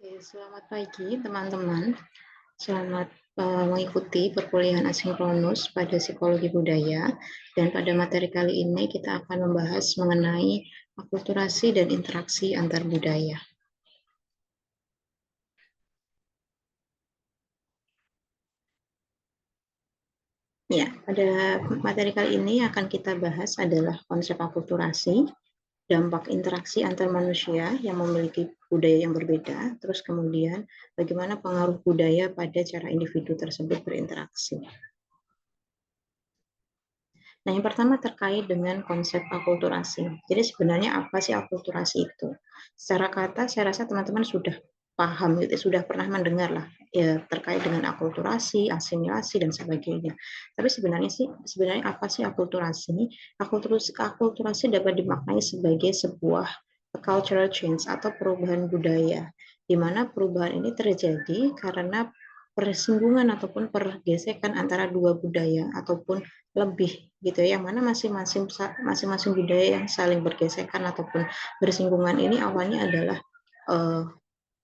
Oke, selamat pagi teman-teman. Selamat mengikuti perkuliahan asinkronus pada psikologi budaya. Dan pada materi kali ini kita akan membahas mengenai akulturasi dan interaksi antar budaya. Ya, pada materi kali ini akan kita bahas adalah konsep akulturasi, dampak interaksi antar manusia yang memiliki budaya yang berbeda, terus kemudian bagaimana pengaruh budaya pada cara individu tersebut berinteraksi. Nah, yang pertama terkait dengan konsep akulturasi. Jadi sebenarnya apa sih akulturasi itu? Secara kata, saya rasa teman-teman sudah paham, gitu, sudah pernah mendengar lah ya terkait dengan akulturasi, asimilasi dan sebagainya. Tapi sebenarnya apa sih akulturasi? Akulturasi dapat dimaknai sebagai sebuah cultural change atau perubahan budaya, di mana perubahan ini terjadi karena persinggungan ataupun pergesekan antara dua budaya ataupun lebih gitu ya, yang mana masing-masing budaya yang saling bergesekan ataupun bersinggungan ini awalnya adalah uh,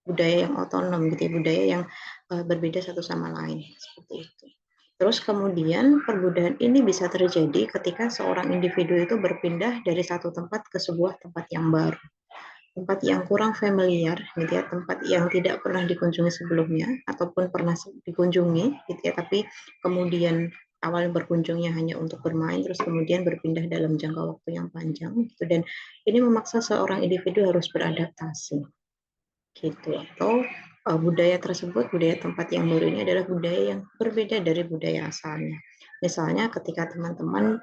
budaya yang otonom gitu ya, budaya yang berbeda satu sama lain seperti itu. Terus kemudian perbedaan ini bisa terjadi ketika seorang individu itu berpindah dari satu tempat ke sebuah tempat yang baru, tempat yang kurang familiar gitu ya, tempat yang tidak pernah dikunjungi sebelumnya ataupun pernah dikunjungi gitu ya, tapi kemudian awalnya berkunjungnya hanya untuk bermain terus kemudian berpindah dalam jangka waktu yang panjang gitu, dan ini memaksa seorang individu harus beradaptasi gitu. Atau budaya tempat yang baru ini adalah budaya yang berbeda dari budaya asalnya. Misalnya ketika teman-teman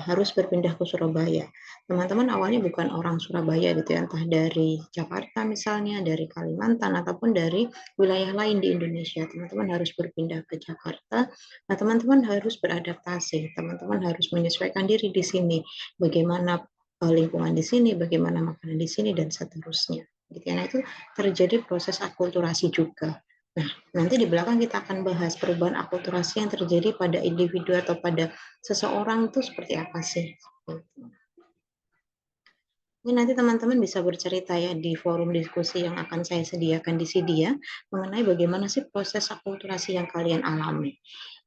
harus berpindah ke Surabaya. Teman-teman awalnya bukan orang Surabaya gitu ya, entah dari Jakarta misalnya, dari Kalimantan ataupun dari wilayah lain di Indonesia. Teman-teman harus berpindah ke Jakarta. Nah, teman-teman harus beradaptasi. Teman-teman harus menyesuaikan diri di sini. Bagaimana lingkungan di sini, bagaimana makanan di sini dan seterusnya. Gitu ya. Nah, itu terjadi proses akulturasi juga. Nah, nanti di belakang kita akan bahas perubahan akulturasi yang terjadi pada individu atau pada seseorang itu seperti apa sih. Mungkin nanti teman-teman bisa bercerita ya di forum diskusi yang akan saya sediakan di sini ya, mengenai bagaimana sih proses akulturasi yang kalian alami.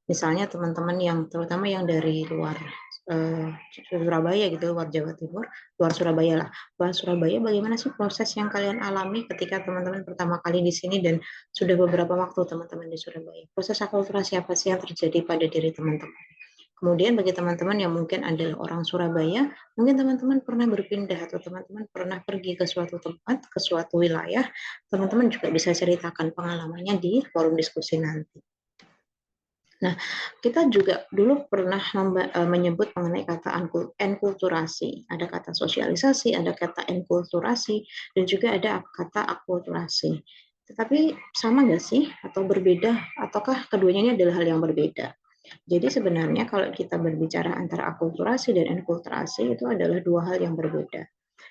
Misalnya teman-teman yang terutama yang dari luar uh, Surabaya gitu, luar Jawa Timur, luar Surabaya lah. Luar Surabaya, bagaimana sih proses yang kalian alami ketika teman-teman pertama kali di sini dan sudah beberapa waktu teman-teman di Surabaya? Proses akulturasi apa sih yang terjadi pada diri teman-teman? Kemudian bagi teman-teman yang mungkin adalah orang Surabaya, mungkin teman-teman pernah berpindah atau teman-teman pernah pergi ke suatu tempat, ke suatu wilayah, teman-teman juga bisa ceritakan pengalamannya di forum diskusi nanti. Nah, kita juga dulu pernah menyebut mengenai kata enkulturasi. Ada kata sosialisasi, ada kata enkulturasi, dan juga ada kata akulturasi. Tetapi sama nggak sih? Atau berbeda? Ataukah keduanya ini adalah hal yang berbeda? Jadi sebenarnya kalau kita berbicara antara akulturasi dan enkulturasi itu adalah dua hal yang berbeda.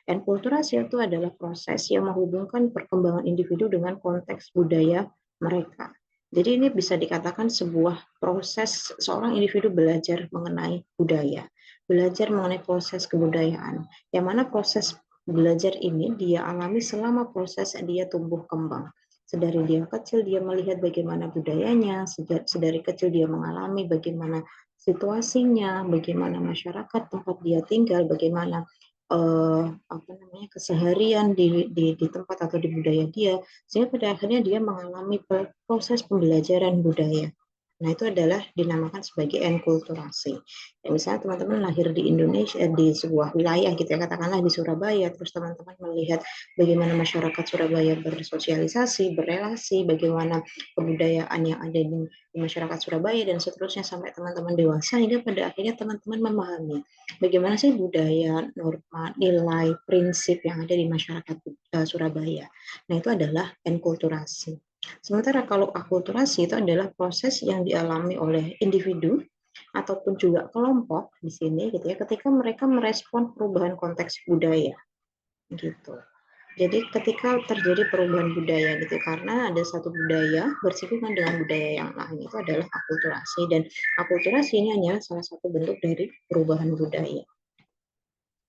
Enkulturasi itu adalah proses yang menghubungkan perkembangan individu dengan konteks budaya mereka. Jadi ini bisa dikatakan sebuah proses seorang individu belajar mengenai budaya, belajar mengenai proses kebudayaan, yang mana proses belajar ini dia alami selama proses dia tumbuh kembang. Sedari dia kecil dia melihat bagaimana budayanya, sedari kecil dia mengalami bagaimana situasinya, bagaimana masyarakat tempat dia tinggal, bagaimana apa namanya keseharian di tempat atau di budaya dia, sehingga pada akhirnya dia mengalami proses pembelajaran budaya. Nah, itu adalah dinamakan sebagai enkulturasi. Ya, misalnya teman-teman lahir di Indonesia, di sebuah wilayah gitu ya, katakanlah di Surabaya, terus teman-teman melihat bagaimana masyarakat Surabaya bersosialisasi, berelasi, bagaimana kebudayaan yang ada di masyarakat Surabaya, dan seterusnya sampai teman-teman dewasa, hingga pada akhirnya teman-teman memahami bagaimana sih budaya, norma, nilai, prinsip yang ada di masyarakat Surabaya. Nah, itu adalah enkulturasi. Sementara kalau akulturasi itu adalah proses yang dialami oleh individu ataupun juga kelompok di sini gitu ya, ketika mereka merespon perubahan konteks budaya gitu. Jadi ketika terjadi perubahan budaya gitu, karena ada satu budaya bersinggungan dengan budaya yang lain, itu adalah akulturasi, dan akulturasi ini hanya salah satu bentuk dari perubahan budaya.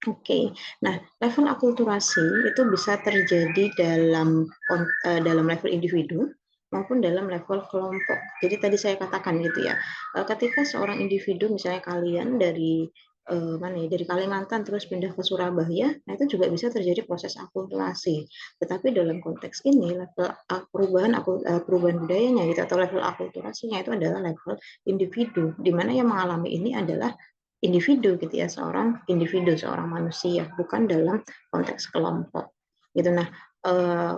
Oke. Nah, level akulturasi itu bisa terjadi dalam level individu maupun dalam level kelompok. Jadi tadi saya katakan gitu ya, ketika seorang individu misalnya kalian dari, mana ya, dari Kalimantan terus pindah ke Surabaya, nah itu juga bisa terjadi proses akulturasi. Tetapi dalam konteks ini level perubahan budayanya gitu atau level akulturasinya itu adalah level individu, di mana yang mengalami ini adalah individu gitu ya, seorang manusia, bukan dalam konteks kelompok gitu. Nah, eh,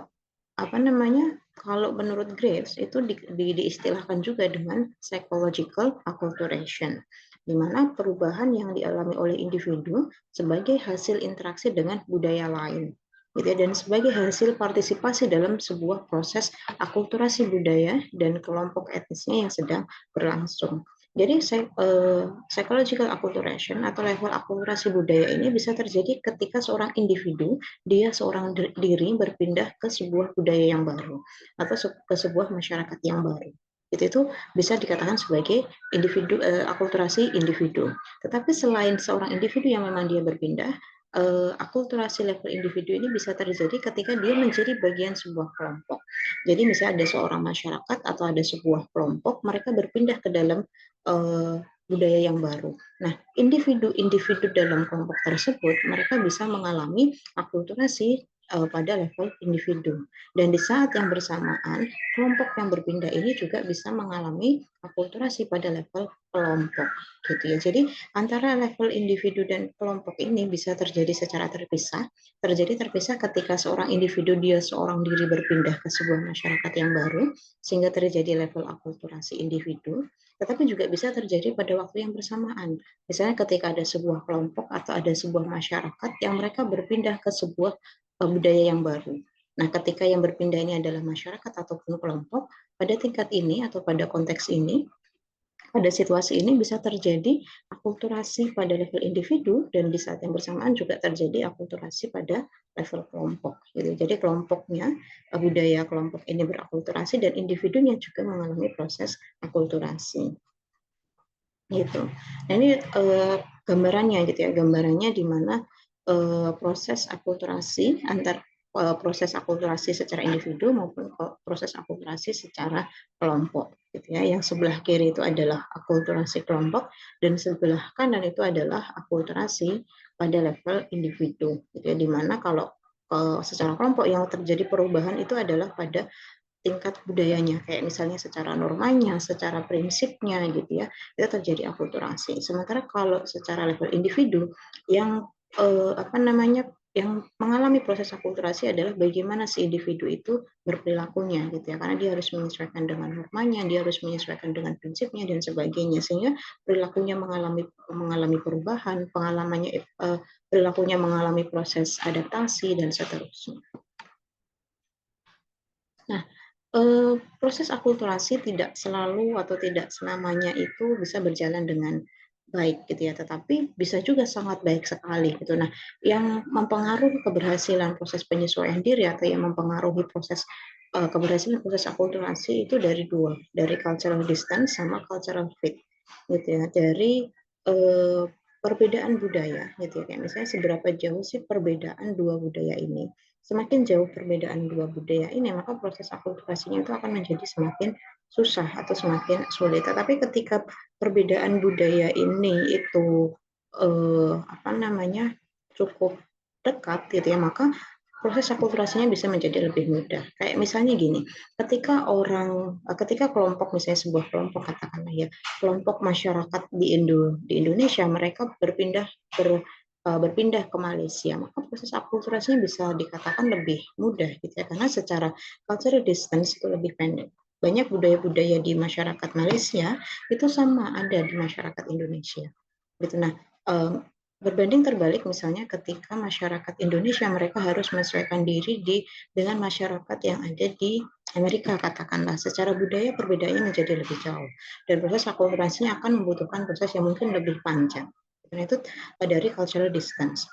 apa namanya, kalau menurut Graves itu diistilahkan juga dengan psychological acculturation, di mana perubahan yang dialami oleh individu sebagai hasil interaksi dengan budaya lain gitu ya, dan sebagai hasil partisipasi dalam sebuah proses akulturasi budaya dan kelompok etnisnya yang sedang berlangsung. Jadi psychological acculturation atau level akulturasi budaya ini bisa terjadi ketika seorang individu, dia seorang diri berpindah ke sebuah budaya yang baru atau ke sebuah masyarakat yang baru. Itu bisa dikatakan sebagai akulturasi individu. Tetapi selain seorang individu yang memang dia berpindah, akulturasi level individu ini bisa terjadi ketika dia menjadi bagian sebuah kelompok. Jadi misalnya ada seorang masyarakat atau ada sebuah kelompok, mereka berpindah ke dalam uh, budaya yang baru. Nah, individu-individu dalam kelompok tersebut mereka bisa mengalami akulturasi pada level individu. Dan di saat yang bersamaan, kelompok yang berpindah ini juga bisa mengalami akulturasi pada level kelompok, gitu ya. Jadi antara level individu dan kelompok ini bisa terjadi secara terpisah. Terjadi terpisah ketika seorang individu dia seorang diri berpindah ke sebuah masyarakat yang baru, sehingga terjadi level akulturasi individu, tetapi juga bisa terjadi pada waktu yang bersamaan. Misalnya ketika ada sebuah kelompok atau ada sebuah masyarakat yang mereka berpindah ke sebuah budaya yang baru. Nah, ketika yang berpindah ini adalah masyarakat ataupun kelompok, pada tingkat ini atau pada konteks ini, pada situasi ini bisa terjadi akulturasi pada level individu dan di saat yang bersamaan juga terjadi akulturasi pada level kelompok. Gitu. Jadi kelompoknya, budaya kelompok ini berakulturasi dan individunya juga mengalami proses akulturasi. Gitu. Nah ini gambarannya gitu ya, gambarannya di mana proses akulturasi proses akulturasi secara individu maupun proses akulturasi secara kelompok gitu ya. Yang sebelah kiri itu adalah akulturasi kelompok dan sebelah kanan itu adalah akulturasi pada level individu gitu ya. Di mana kalau secara kelompok yang terjadi perubahan itu adalah pada tingkat budayanya, kayak misalnya secara normanya, secara prinsipnya gitu ya, itu terjadi akulturasi. Sementara kalau secara level individu yang apa namanya, yang mengalami proses akulturasi adalah bagaimana si individu itu berperilakunya gitu ya, karena dia harus menyesuaikan dengan normanya, dia harus menyesuaikan dengan prinsipnya dan sebagainya, sehingga perilakunya mengalami perubahan, pengalamannya perilakunya mengalami proses adaptasi dan seterusnya. Nah, proses akulturasi tidak selalu atau tidak selamanya itu bisa berjalan dengan baik gitu ya, tetapi bisa juga sangat baik sekali gitu. Nah, yang mempengaruhi keberhasilan proses penyesuaian diri atau yang mempengaruhi keberhasilan proses akulturasi itu dari cultural distance sama cultural fit gitu ya, dari uh, perbedaan budaya gitu ya. Kayak misalnya seberapa jauh sih perbedaan dua budaya ini. Semakin jauh perbedaan dua budaya ini, maka proses akulturasinya itu akan menjadi semakin susah atau semakin sulit. Tetapi ketika perbedaan budaya ini itu apa namanya, cukup dekat gitu ya, maka proses akulturasinya bisa menjadi lebih mudah. Kayak misalnya gini, ketika kelompok, misalnya sebuah kelompok katakanlah ya, kelompok masyarakat di Indonesia, mereka berpindah ke Malaysia, maka proses akulturasinya bisa dikatakan lebih mudah gitu ya, karena secara cultural distance itu lebih pendek. Banyak budaya-budaya di masyarakat Malaysia itu sama ada di masyarakat Indonesia. Gitu. Nah, berbanding terbalik misalnya ketika masyarakat Indonesia mereka harus menyesuaikan diri dengan masyarakat yang ada di Amerika katakanlah, secara budaya perbedaannya menjadi lebih jauh dan proses akulturasinya akan membutuhkan proses yang mungkin lebih panjang. Karena itu dari cultural distance.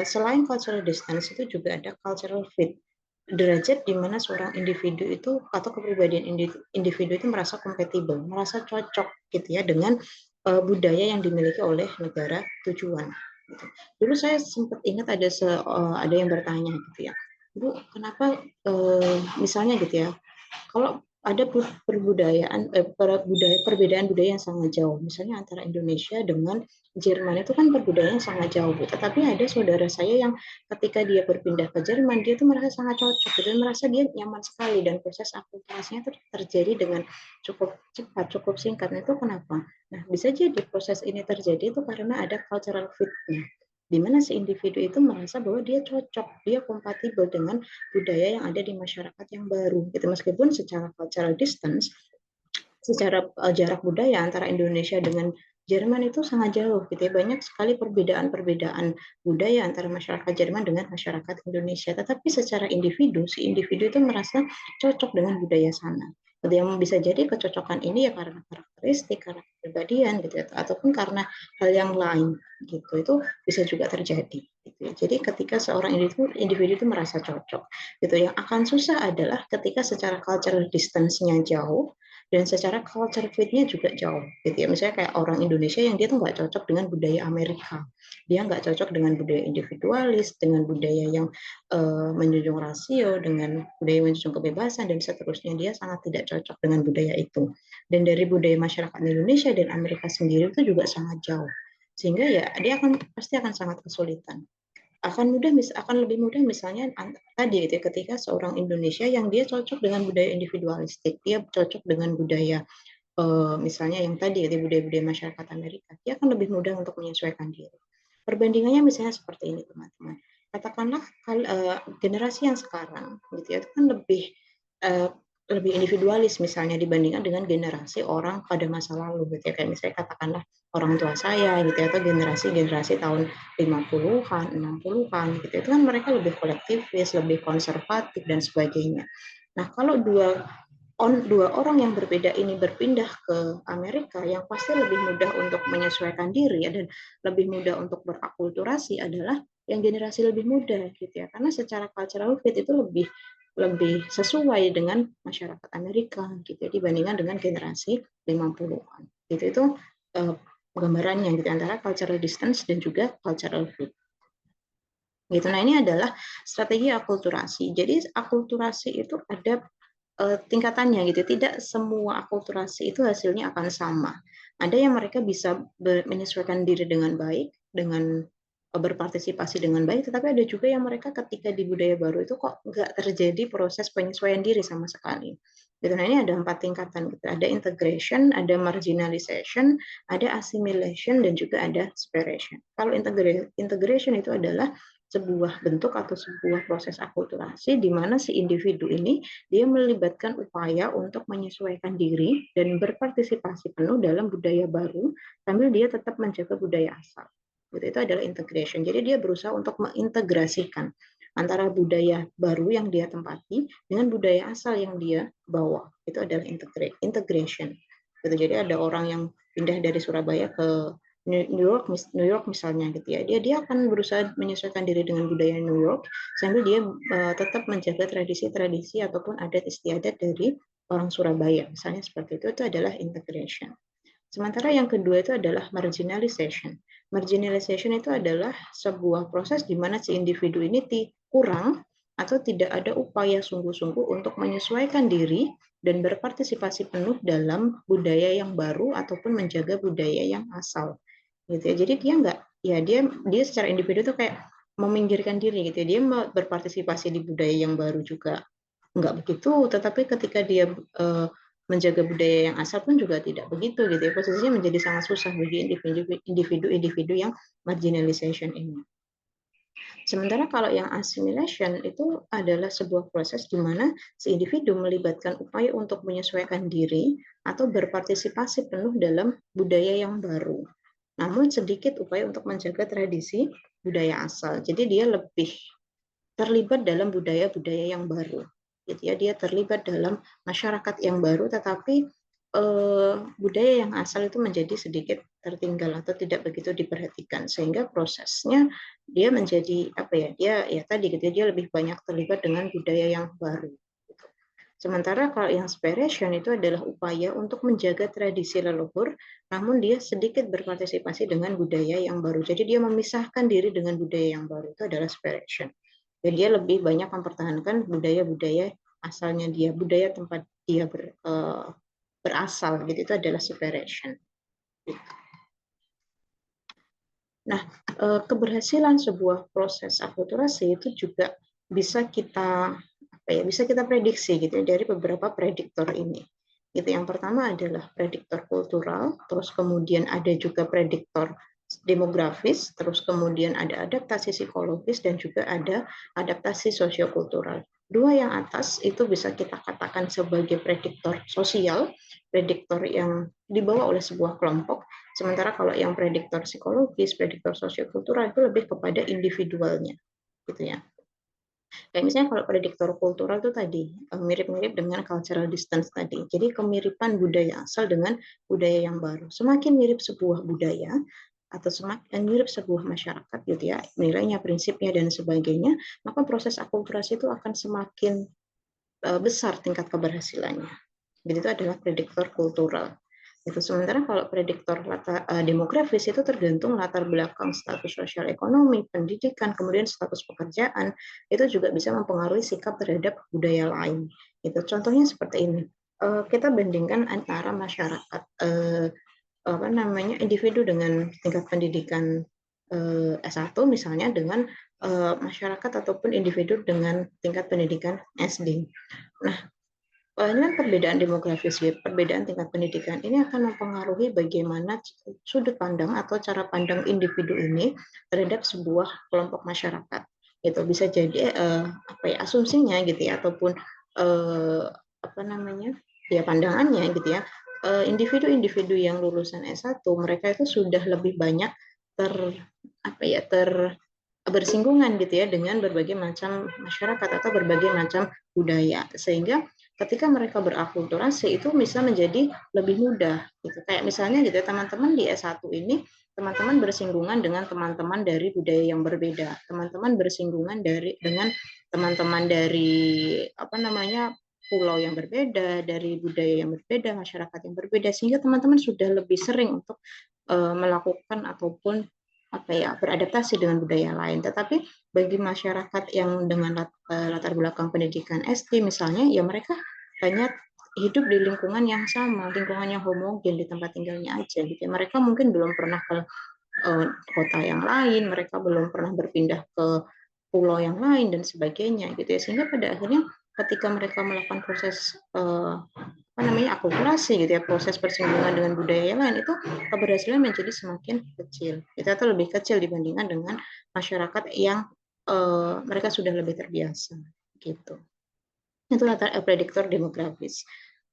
Selain cultural distance itu juga ada cultural fit, derajat di mana seorang individu itu atau kepribadian individu itu merasa kompatibel, merasa cocok gitu ya dengan budaya yang dimiliki oleh negara tujuan. gitu. Dulu saya sempat ingat ada yang bertanya gitu ya, Bu, kenapa misalnya gitu ya, kalau ada perbedaan budaya yang sangat jauh, misalnya antara Indonesia dengan Jerman itu kan perbedaannya sangat jauh, tetapi ada saudara saya yang ketika dia berpindah ke Jerman, dia tuh merasa sangat cocok dan merasa dia nyaman sekali dan proses akulturasinya terjadi dengan cukup cepat, cukup singkat. Nah, itu kenapa? Nah, bisa jadi proses ini terjadi itu karena ada cultural fit-nya, di mana si individu itu merasa bahwa dia cocok, dia kompatibel dengan budaya yang ada di masyarakat yang baru gitu, meskipun secara cultural distance, secara jarak budaya antara Indonesia dengan Jerman itu sangat jauh gitu ya, banyak sekali perbedaan-perbedaan budaya antara masyarakat Jerman dengan masyarakat Indonesia, tetapi secara individu si individu itu merasa cocok dengan budaya sana. Yang bisa jadi kecocokan ini ya karena karakteristik, karena kepribadian gitu ya, ataupun karena hal yang lain gitu, itu bisa juga terjadi gitu ya. Jadi ketika seorang individu itu merasa cocok gitu, yang akan susah adalah ketika secara cultural distance-nya jauh dan secara culture fit-nya juga jauh gitu ya, misalnya kayak orang Indonesia yang dia tuh nggak cocok dengan budaya Amerika, dia nggak cocok dengan budaya individualis, dengan budaya yang menjunjung rasio, dengan budaya menjunjung kebebasan dan seterusnya, dia sangat tidak cocok dengan budaya itu, dan dari budaya masyarakat Indonesia dan Amerika sendiri itu juga sangat jauh, sehingga ya dia pasti akan sangat kesulitan, akan lebih mudah misalnya tadi gitu ya, ketika seorang Indonesia yang dia cocok dengan budaya individualistik, dia cocok dengan budaya misalnya yang tadi ya budaya-budaya masyarakat Amerika, dia akan lebih mudah untuk menyesuaikan diri. Perbandingannya misalnya seperti ini teman-teman. Katakanlah generasi yang sekarang gitu ya, itu kan uh, lebih individualis misalnya dibandingkan dengan generasi orang pada masa lalu gitu ya, kayak misalnya katakanlah orang tua saya gitu ya, atau generasi-generasi tahun 50-an, 60-an gitu. Itu kan mereka lebih kolektivis, lebih konservatif dan sebagainya. Nah, kalau dua orang yang berbeda ini berpindah ke Amerika, yang pasti lebih mudah untuk menyesuaikan diri ya, dan lebih mudah untuk berakulturasi adalah yang generasi lebih muda gitu ya, karena secara cultural fit itu lebih lebih sesuai dengan masyarakat Amerika gitu ya, dibandingkan dengan generasi 50-an gitu. Itu uh, gambarannya gitu antara cultural distance dan juga cultural fit gitu. Nah, ini adalah strategi akulturasi. Jadi akulturasi itu ada tingkatannya gitu. Tidak semua akulturasi itu hasilnya akan sama. Ada yang mereka bisa menyesuaikan diri dengan baik, dengan berpartisipasi dengan baik, tetapi ada juga yang mereka ketika di budaya baru itu kok nggak terjadi proses penyesuaian diri sama sekali. Gitu. Nah, ini ada 4 tingkatan. Gitu. Ada integration, ada marginalization, ada assimilation, dan juga ada separation. Kalau integration itu adalah sebuah bentuk atau sebuah proses akulturasi di mana si individu ini dia melibatkan upaya untuk menyesuaikan diri dan berpartisipasi penuh dalam budaya baru sambil dia tetap menjaga budaya asal. Itu adalah integration. Jadi dia berusaha untuk mengintegrasikan antara budaya baru yang dia tempati dengan budaya asal yang dia bawa. Itu adalah integration. Jadi ada orang yang pindah dari Surabaya ke New York misalnya gitu ya, dia akan berusaha menyesuaikan diri dengan budaya New York sambil dia tetap menjaga tradisi-tradisi ataupun adat istiadat dari orang Surabaya misalnya, seperti itu adalah integration. Sementara yang kedua itu adalah marginalization. Marginalization itu adalah sebuah proses di mana si individu ini kurang atau tidak ada upaya sungguh-sungguh untuk menyesuaikan diri dan berpartisipasi penuh dalam budaya yang baru ataupun menjaga budaya yang asal gitu ya. Jadi dia nggak, ya dia secara individu tuh kayak meminggirkan diri gitu ya. Dia berpartisipasi di budaya yang baru juga nggak begitu, tetapi ketika dia menjaga budaya yang asal pun juga tidak begitu gitu ya. Posisinya menjadi sangat susah bagi individu-individu yang marginalization ini. Sementara kalau yang assimilation itu adalah sebuah proses di mana si individu melibatkan upaya untuk menyesuaikan diri atau berpartisipasi penuh dalam budaya yang baru, namun sedikit upaya untuk menjaga tradisi budaya asal. Jadi dia lebih terlibat dalam budaya-budaya yang baru. Gitu ya, dia terlibat dalam masyarakat yang baru, tetapi budaya yang asal itu menjadi sedikit tertinggal atau tidak begitu diperhatikan, sehingga prosesnya dia menjadi apa ya, dia ya tadi gitu, dia lebih banyak terlibat dengan budaya yang baru. Gitu. Sementara kalau inspiration itu adalah upaya untuk menjaga tradisi leluhur, namun dia sedikit berpartisipasi dengan budaya yang baru. Jadi dia memisahkan diri dengan budaya yang baru, itu adalah inspiration. Dan dia lebih banyak mempertahankan budaya-budaya asalnya dia, budaya tempat dia berasal, gitu. Itu adalah inspiration. Nah, keberhasilan sebuah proses akulturasi itu juga bisa kita bisa kita prediksi gitu ya, dari beberapa prediktor ini. Gitu. Yang pertama adalah prediktor kultural, terus kemudian ada juga prediktor demografis, terus kemudian ada adaptasi psikologis dan juga ada adaptasi sosiokultural. Dua yang atas itu bisa kita katakan sebagai prediktor sosial, prediktor yang dibawa oleh sebuah kelompok. Sementara kalau yang prediktor psikologis, prediktor sosiokultural itu lebih kepada individualnya, gitu ya. Kayak misalnya kalau prediktor kultural itu tadi mirip-mirip dengan cultural distance tadi. Jadi kemiripan budaya asal dengan budaya yang baru. Semakin mirip sebuah budaya atau semakin mirip sebuah masyarakat gitu ya, nilainya, prinsipnya dan sebagainya, maka proses akulturasi itu akan semakin besar tingkat keberhasilannya. Jadi itu adalah prediktor kultural. Itu sementara kalau prediktor demografis itu tergantung latar belakang status sosial ekonomi, pendidikan, kemudian status pekerjaan, itu juga bisa mempengaruhi sikap terhadap budaya lain. Itu contohnya seperti ini. Kita bandingkan antara masyarakat individu dengan tingkat pendidikan S1 misalnya dengan masyarakat ataupun individu dengan tingkat pendidikan SD. Nah, ini kan perbedaan demografis, ya, perbedaan tingkat pendidikan ini akan mempengaruhi bagaimana sudut pandang atau cara pandang individu ini terhadap sebuah kelompok masyarakat. Itu bisa jadi asumsinya gitu ya, ataupun eh, pandangannya gitu ya. Individu-individu yang lulusan S1 mereka itu sudah lebih banyak ter bersinggungan gitu ya dengan berbagai macam masyarakat atau berbagai macam budaya, sehingga ketika mereka berakulturasi itu bisa menjadi lebih mudah gitu. Kayak misalnya gitu teman-teman di S1 ini teman-teman bersinggungan dengan teman-teman dari budaya yang berbeda, teman-teman bersinggungan dengan teman-teman dari pulau yang berbeda, dari budaya yang berbeda, masyarakat yang berbeda, sehingga teman-teman sudah lebih sering untuk melakukan ataupun beradaptasi dengan budaya lain. Tetapi bagi masyarakat yang dengan latar belakang pendidikan SD misalnya, ya mereka hanya hidup di lingkungan yang sama, lingkungan yang homogen di tempat tinggalnya aja gitu. Mereka mungkin belum pernah ke kota yang lain, mereka belum pernah berpindah ke pulau yang lain dan sebagainya gitu ya. Sehingga pada akhirnya ketika mereka melakukan proses akulturasi gitu ya, proses persinggungan dengan budaya yang lain, itu keberhasilan menjadi semakin kecil itu atau lebih kecil dibandingkan dengan masyarakat yang mereka sudah lebih terbiasa gitu. Itu prediktor demografis.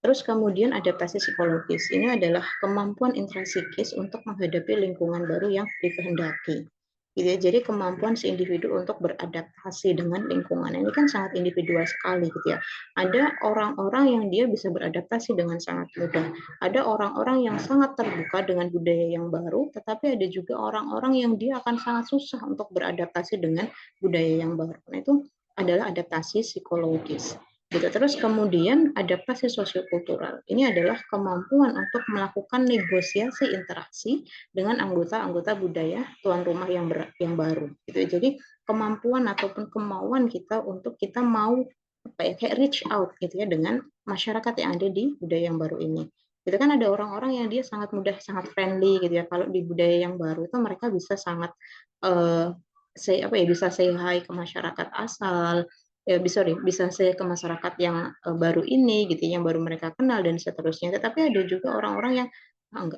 Terus kemudian adaptasi psikologis. Ini adalah kemampuan intrasikis untuk menghadapi lingkungan baru yang dikehendaki. Gitu ya. Jadi kemampuan si individu untuk beradaptasi dengan lingkungan ini kan sangat individual sekali gitu ya. Ada orang-orang yang dia bisa beradaptasi dengan sangat mudah. Ada orang-orang yang sangat terbuka dengan budaya yang baru, tetapi ada juga orang-orang yang dia akan sangat susah untuk beradaptasi dengan budaya yang baru. Nah, itu adalah adaptasi psikologis. Gitu. Terus kemudian adaptasi sosiokultural. Ini adalah kemampuan untuk melakukan negosiasi interaksi dengan anggota-anggota budaya tuan rumah yang baru. Gitu. Jadi kemampuan ataupun kemauan kita untuk kita mau kayak reach out gitu ya dengan masyarakat yang ada di budaya yang baru ini. Itu kan ada orang-orang yang dia sangat mudah, sangat friendly gitu ya. Kalau di budaya yang baru itu mereka bisa sangat bisa say hi ke masyarakat asal, ya bisa saya ke masyarakat yang baru ini gitu yang baru mereka kenal dan seterusnya. Tetapi ada juga orang-orang yang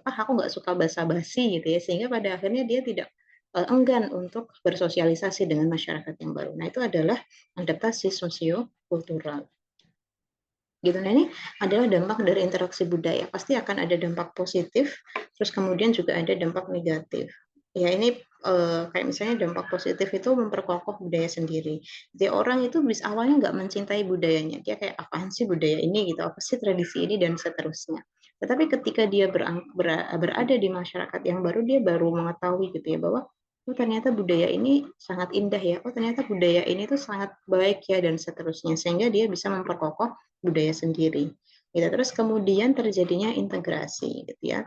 aku nggak suka basa-basi gitu ya, sehingga pada akhirnya dia tidak enggan untuk bersosialisasi dengan masyarakat yang baru. Nah, itu adalah adaptasi sosiokultural. Gitu. Nah, ini adalah dampak dari interaksi budaya. Pasti akan ada dampak positif, terus kemudian juga ada dampak negatif. Ya, ini kayak misalnya dampak positif itu memperkokoh budaya sendiri. Jadi orang itu bisa awalnya nggak mencintai budayanya. Dia kayak apaan sih budaya ini gitu, apa sih tradisi ini dan seterusnya. Tetapi ketika dia berada di masyarakat yang baru, dia baru mengetahui gitu ya bahwa oh ternyata budaya ini sangat indah ya, oh ternyata budaya ini tuh sangat baik ya, dan seterusnya. Sehingga dia bisa memperkokoh budaya sendiri. Gitu. Terus kemudian terjadinya integrasi gitu ya.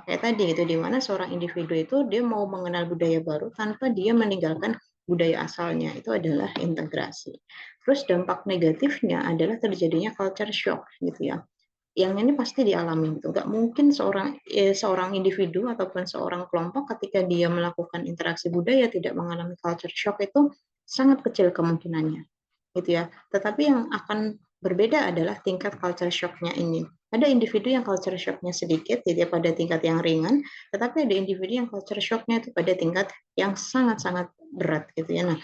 Kayak tadi gitu, di mana seorang individu itu dia mau mengenal budaya baru tanpa dia meninggalkan budaya asalnya, itu adalah integrasi. Terus dampak negatifnya adalah terjadinya culture shock gitu ya, yang ini pasti dialami gitu. Nggak mungkin seorang individu ataupun seorang kelompok ketika dia melakukan interaksi budaya tidak mengalami culture shock, itu sangat kecil kemungkinannya, gitu ya. Tetapi yang akan berbeda adalah tingkat culture shock-nya ini. Ada individu yang culture shock-nya sedikit, gitu ya, pada tingkat yang ringan, tetapi ada individu yang culture shock-nya itu pada tingkat yang sangat-sangat berat, gitu ya. Nah,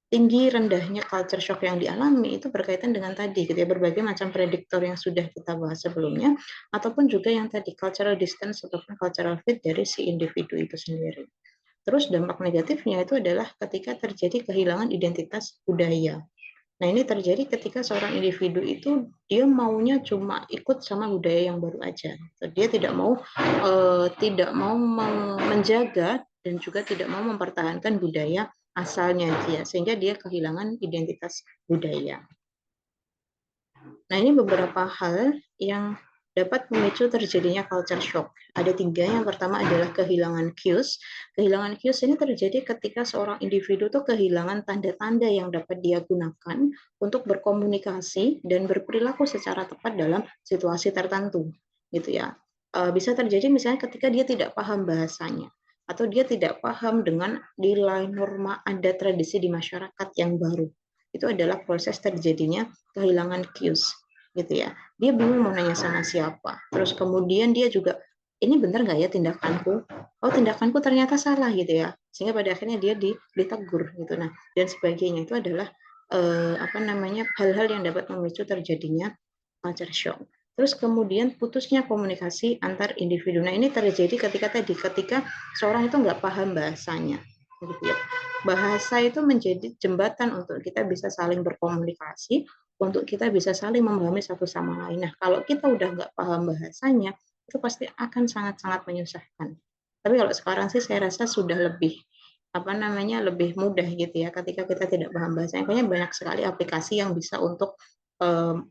tinggi rendahnya culture shock yang dialami itu berkaitan dengan tadi gitu ya, berbagai macam prediktor yang sudah kita bahas sebelumnya, ataupun juga yang tadi cultural distance ataupun cultural fit dari si individu itu sendiri. Terus dampak negatifnya itu adalah ketika terjadi kehilangan identitas budaya. Nah, ini terjadi ketika seorang individu itu dia maunya cuma ikut sama budaya yang baru aja. Dia tidak mau menjaga dan juga tidak mau mempertahankan budaya asalnya dia, sehingga dia kehilangan identitas budaya. Nah, ini beberapa hal yang dapat memicu terjadinya culture shock. Ada 3. Yang pertama adalah kehilangan cues. Kehilangan cues ini terjadi ketika seorang individu itu kehilangan tanda-tanda yang dapat dia gunakan untuk berkomunikasi dan berperilaku secara tepat dalam situasi tertentu, gitu ya. Bisa terjadi misalnya ketika dia tidak paham bahasanya, atau dia tidak paham dengan nilai norma adat tradisi di masyarakat yang baru. Itu adalah proses terjadinya kehilangan cues, gitu ya. Dia bingung mau nanya sama siapa. Terus kemudian dia juga, ini benar nggak ya tindakanku? Oh, tindakanku ternyata salah gitu ya. Sehingga pada akhirnya dia ditegur gitu. Nah, dan sebagainya itu adalah hal-hal yang dapat memicu terjadinya culture shock. Terus kemudian putusnya komunikasi antar individu. Nah, ini terjadi ketika seorang itu nggak paham bahasanya, gitu ya. Bahasa itu menjadi jembatan untuk kita bisa saling berkomunikasi, untuk kita bisa saling memahami satu sama lain. Nah, kalau kita udah nggak paham bahasanya, itu pasti akan sangat-sangat menyusahkan. Tapi kalau sekarang sih saya rasa sudah lebih mudah gitu ya, ketika kita tidak paham bahasanya. Kayaknya banyak sekali aplikasi yang bisa untuk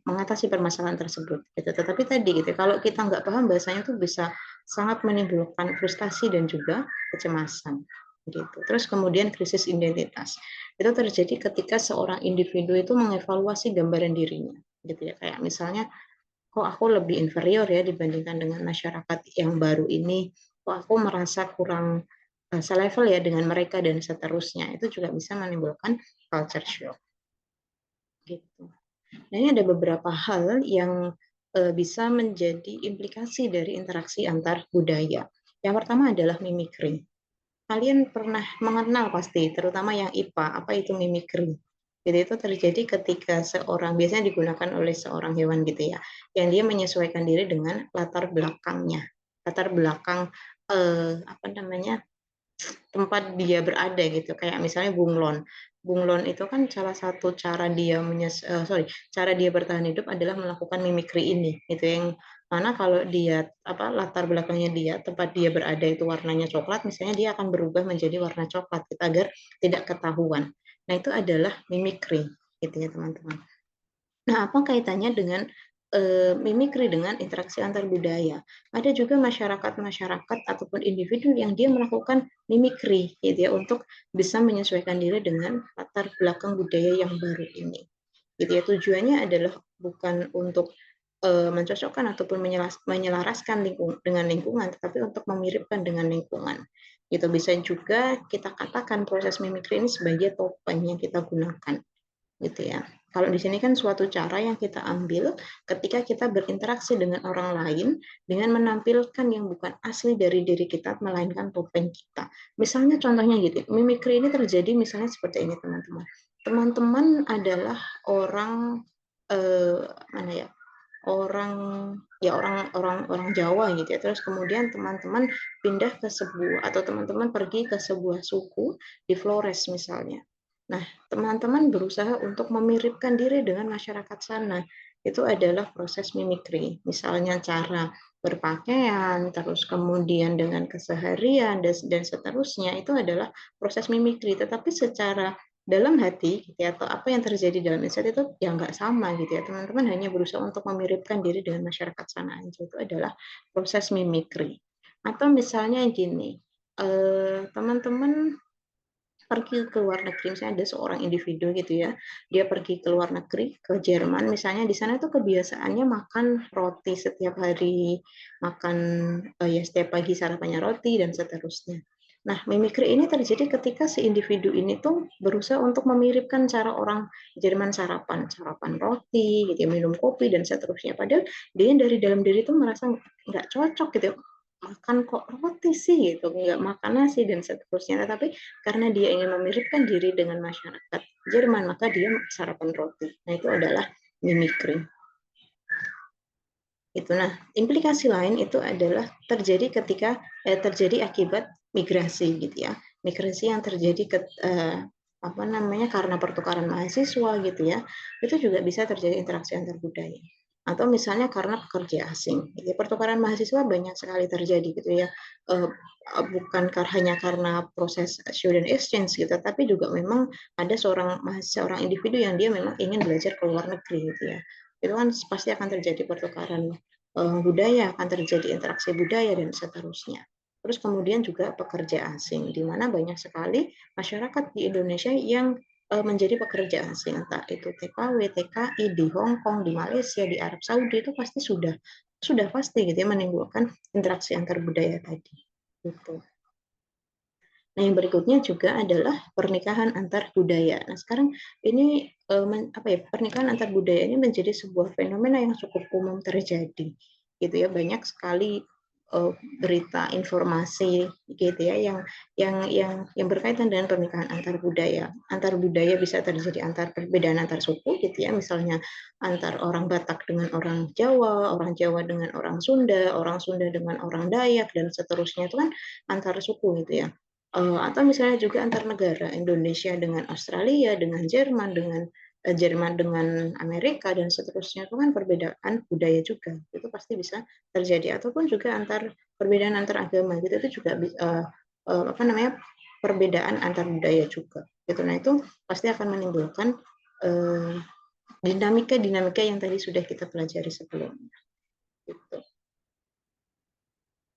mengatasi permasalahan tersebut. Gitu. Tetapi tadi gitu, kalau kita nggak paham bahasanya itu bisa sangat menimbulkan frustasi dan juga kecemasan. Gitu. Terus kemudian krisis identitas. Itu terjadi ketika seorang individu itu mengevaluasi gambaran dirinya. Gitu ya. Kayak misalnya, kok aku lebih inferior ya dibandingkan dengan masyarakat yang baru ini. Kok aku merasa kurang selevel ya dengan mereka dan seterusnya. Itu juga bisa menimbulkan culture shock. Gitu. Nah, ini ada beberapa hal yang bisa menjadi implikasi dari interaksi antar budaya. Yang pertama adalah mimikri. Kalian pernah mengenal pasti, terutama yang IPA, apa itu mimikri? Jadi itu terjadi ketika biasanya digunakan oleh seorang hewan gitu ya, yang dia menyesuaikan diri dengan latar belakangnya, latar belakang tempat dia berada gitu. Kayak misalnya bunglon. Bunglon itu kan salah satu cara dia bertahan hidup adalah melakukan mimikri ini, gitu. Yang mana kalau dia latar belakangnya dia, tempat dia berada itu warnanya coklat, misalnya dia akan berubah menjadi warna coklat gitu, agar tidak ketahuan. Nah, itu adalah mimikri, gitu ya teman-teman. Nah, apa kaitannya dengan mimikri dengan interaksi antar budaya? Ada juga masyarakat-masyarakat ataupun individu yang dia melakukan mimikri gitu ya, untuk bisa menyesuaikan diri dengan latar belakang budaya yang baru ini. Gitu ya, tujuannya adalah bukan untuk mencocokkan ataupun menyelaraskan dengan lingkungan, tetapi untuk memiripkan dengan lingkungan. Gitu. Bisa juga kita katakan proses mimikri ini sebagai topeng yang kita gunakan, gitu ya. Kalau di sini kan suatu cara yang kita ambil ketika kita berinteraksi dengan orang lain dengan menampilkan yang bukan asli dari diri kita, melainkan topeng kita. Misalnya contohnya gitu, mimikri ini terjadi misalnya seperti ini teman-teman. Teman-teman adalah orang mana ya? Orang orang Jawa gitu ya. Terus kemudian teman-teman pindah ke sebuah atau teman-teman pergi ke sebuah suku di Flores misalnya. Nah, teman-teman berusaha untuk memiripkan diri dengan masyarakat sana. Itu adalah proses mimikri. Misalnya cara berpakaian, terus kemudian dengan keseharian, dan seterusnya, itu adalah proses mimikri. Tetapi secara dalam hati, gitu ya, atau apa yang terjadi dalam insight itu ya nggak sama gitu ya. Teman-teman hanya berusaha untuk memiripkan diri dengan masyarakat sana aja. Itu adalah proses mimikri. Atau misalnya gini, teman-teman pergi ke luar negeri, misalnya ada seorang individu gitu ya, dia pergi ke luar negeri, ke Jerman misalnya, di sana tuh kebiasaannya makan roti setiap hari, makan ya setiap pagi sarapannya roti dan seterusnya. Nah, mimikri ini terjadi ketika si individu ini tuh berusaha untuk memiripkan cara orang Jerman sarapan, sarapan roti, gitu ya, minum kopi dan seterusnya. Padahal dia dari dalam diri tuh merasa nggak cocok gitu ya. Makan kok roti sih gitu, nggak makan nasi dan seterusnya. Tetapi karena dia ingin memiripkan diri dengan masyarakat Jerman, maka dia sarapan roti. Nah, itu adalah mimikri. Itu. Nah, implikasi lain itu adalah terjadi ketika terjadi akibat migrasi gitu ya. Migrasi yang terjadi apa namanya karena pertukaran mahasiswa gitu ya. Itu juga bisa terjadi interaksi antar budaya. Atau misalnya karena pekerja asing. Jadi pertukaran mahasiswa banyak sekali terjadi gitu ya. Eh, bukan hanya karena proses student exchange gitu, tapi juga memang ada seorang individu yang dia memang ingin belajar ke luar negeri gitu ya. Itu kan pasti akan terjadi pertukaran budaya, akan terjadi interaksi budaya dan seterusnya. Terus kemudian juga pekerja asing, di mana banyak sekali masyarakat di Indonesia yang menjadi pekerja asing, entah itu TKW, TKI di Hong Kong, di Malaysia, di Arab Saudi, itu pasti sudah pasti gitu ya menimbulkan interaksi antar budaya tadi. Gitu. Nah, yang berikutnya juga adalah pernikahan antar budaya. Nah, sekarang ini apa ya, pernikahan antar budaya ini menjadi sebuah fenomena yang cukup umum terjadi. Gitu ya, banyak sekali berita informasi gitu ya yang berkaitan dengan pernikahan antar budaya. Antar budaya bisa terjadi antar perbedaan antar suku gitu ya, misalnya antar orang Batak dengan orang Jawa dengan orang Sunda dengan orang Dayak dan seterusnya, itu kan antar suku gitu ya. Atau misalnya juga antar negara, Indonesia dengan Australia, dengan Jerman, Jerman dengan Amerika dan seterusnya, itu kan perbedaan budaya juga, itu pasti bisa terjadi. Ataupun juga perbedaan antar agama gitu, itu juga apa namanya, perbedaan antar budaya juga gitu. Nah, itu pasti akan menimbulkan dinamika-dinamika yang tadi sudah kita pelajari sebelumnya gitu.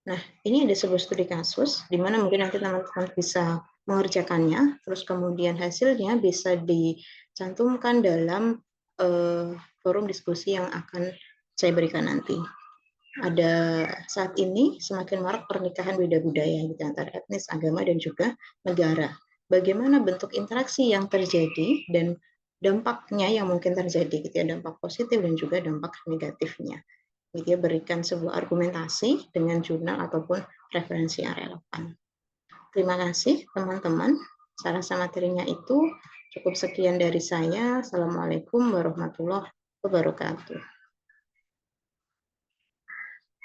Nah, ini ada sebuah studi kasus di mana mungkin nanti teman-teman bisa mengerjakannya, terus kemudian hasilnya bisa dicantumkan dalam forum diskusi yang akan saya berikan nanti. Ada saat ini semakin marak pernikahan beda budaya gitu, antara etnis, agama, dan juga negara. Bagaimana bentuk interaksi yang terjadi dan dampaknya yang mungkin terjadi gitu ya, dampak positif dan juga dampak negatifnya. Dia berikan sebuah argumentasi dengan jurnal ataupun referensi yang relevan. Terima kasih teman-teman. Saya rasa materinya itu cukup sekian dari saya. Assalamualaikum warahmatullahi wabarakatuh.